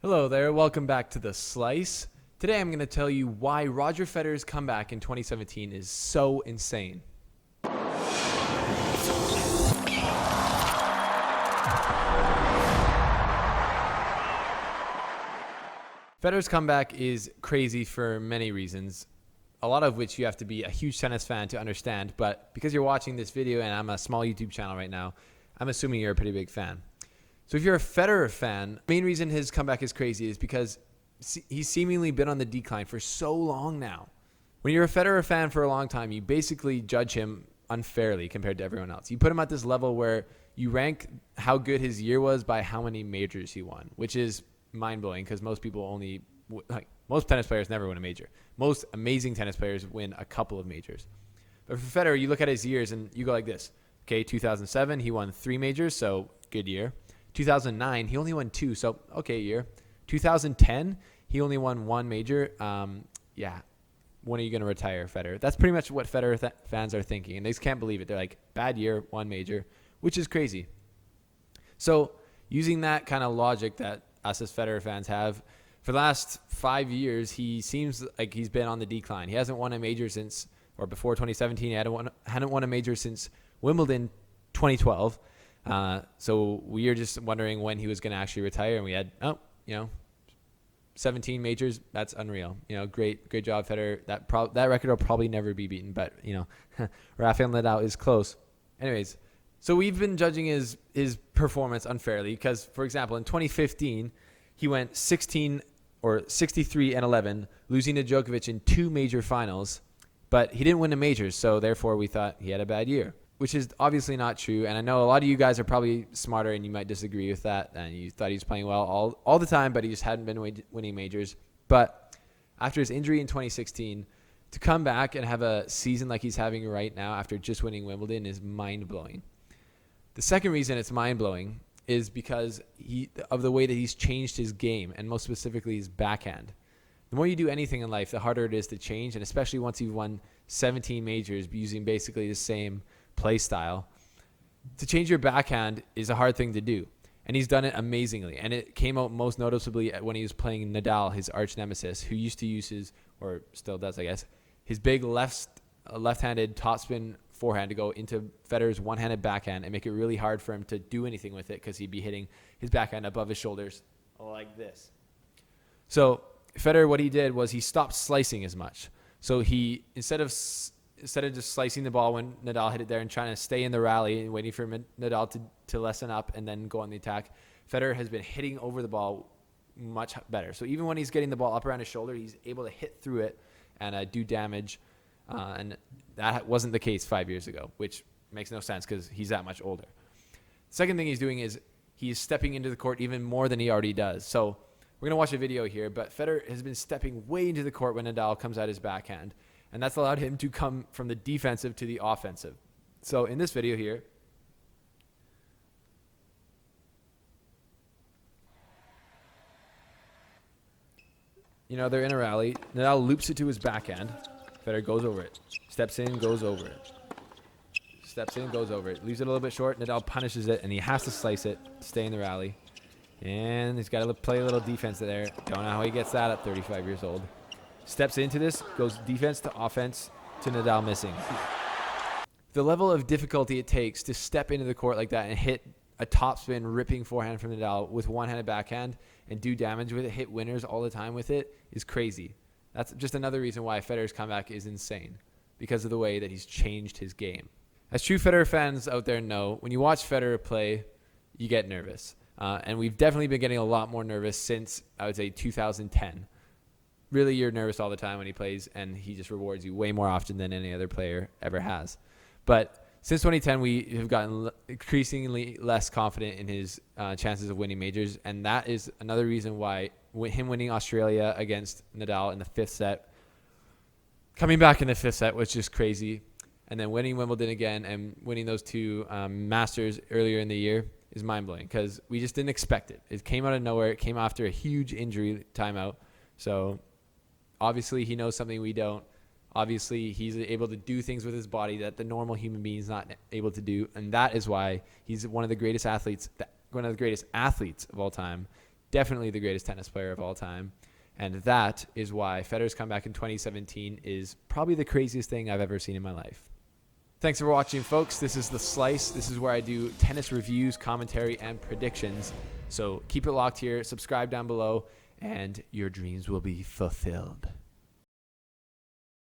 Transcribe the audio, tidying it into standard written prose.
Hello there, welcome back to The Slice. Today I'm going to tell you why Roger Federer's comeback in 2017 is so insane. Federer's comeback is crazy for many reasons, a lot of which you have to be a huge tennis fan to understand, but because you're watching this video and I'm a small YouTube channel right now, I'm assuming you're a pretty big fan. So if you're a Federer fan, the main reason his comeback is crazy is because he's seemingly been on the decline for so long now. When you're a Federer fan for a long time, you basically judge him unfairly compared to everyone else. You put him at this level where you rank how good his year was by how many majors he won, which is mind-blowing because most tennis players never win a major. Most amazing tennis players win a couple of majors. But for Federer, you look at his years and you go like this. Okay, 2007, he won 3 majors, so good year. 2009, he only won 2, so okay year. 2010, he only won 1 major. When are you going to retire, Federer? That's pretty much what Federer fans are thinking, and they just can't believe it. They're like, bad year, 1 major, which is crazy. So using that kind of logic that us as Federer fans have, for the last 5 years, he seems like he's been on the decline. He hasn't won a major since, or before 2017, he hadn't won a major since Wimbledon 2012. So we are just wondering when he was going to actually retire, and we had 17 majors. That's unreal. Great job, Federer. That record will probably never be beaten, but Rafael Nadal is close. Anyways, so we've been judging his performance unfairly because, for example, in 2015 he went 63-11, losing to Djokovic in 2 major finals, but he didn't win the majors, so therefore we thought he had a bad year, which is obviously not true. And I know a lot of you guys are probably smarter and you might disagree with that. And you thought he was playing well all the time, but he just hadn't been winning majors. But after his injury in 2016, to come back and have a season like he's having right now after just winning Wimbledon is mind-blowing. The second reason it's mind-blowing is because of the way that he's changed his game, and most specifically his backhand. The more you do anything in life, the harder it is to change, and especially once you've won 17 majors using basically the same play style. To change your backhand is a hard thing to do, and he's done it amazingly. And it came out most noticeably when he was playing Nadal, his arch nemesis, who used to use or still does, I guess, his big left-handed topspin forehand to go into Federer's one-handed backhand and make it really hard for him to do anything with it because he'd be hitting his backhand above his shoulders like this. So Federer, what he did was he stopped slicing as much. So he instead of just slicing the ball when Nadal hit it there and trying to stay in the rally and waiting for Nadal to lessen up and then go on the attack, Federer has been hitting over the ball much better. So even when he's getting the ball up around his shoulder, he's able to hit through it and do damage. And that wasn't the case 5 years ago, which makes no sense because he's that much older. Second thing he's doing is he's stepping into the court even more than he already does. So we're going to watch a video here, but Federer has been stepping way into the court when Nadal comes at his backhand. And that's allowed him to come from the defensive to the offensive. So in this video here, they're in a rally. Nadal loops it to his backhand. Federer goes over it. Steps in, goes over it. Steps in, goes over it. Leaves it a little bit short. Nadal punishes it, and he has to slice it to stay in the rally. And he's got to play a little defense there. Don't know how he gets that at 35 years old. Steps into this, goes defense to offense to Nadal missing. The level of difficulty it takes to step into the court like that and hit a topspin ripping forehand from Nadal with one-handed backhand and do damage with it, hit winners all the time with it, is crazy. That's just another reason why Federer's comeback is insane, because of the way that he's changed his game. As true Federer fans out there know, when you watch Federer play, you get nervous. And we've definitely been getting a lot more nervous since, I would say, 2010. Really, you're nervous all the time when he plays, and he just rewards you way more often than any other player ever has. But since 2010, we have gotten increasingly less confident in his chances of winning majors, and that is another reason why him winning Australia against Nadal in the 5th set, coming back in the 5th set was just crazy, and then winning Wimbledon again and winning those 2 Masters earlier in the year is mind-blowing because we just didn't expect it. It came out of nowhere. It came after a huge injury timeout. So obviously he knows something we don't. Obviously he's able to do things with his body that the normal human being is not able to do, and that is why he's one of the greatest athletes of all time, definitely the greatest tennis player of all time. And that is why Federer's comeback in 2017 is probably the craziest thing I've ever seen in my life. Thanks for watching, folks. This is The Slice. This is where I do tennis reviews, commentary, and predictions. So keep it locked here. Subscribe down below, and your dreams will be fulfilled.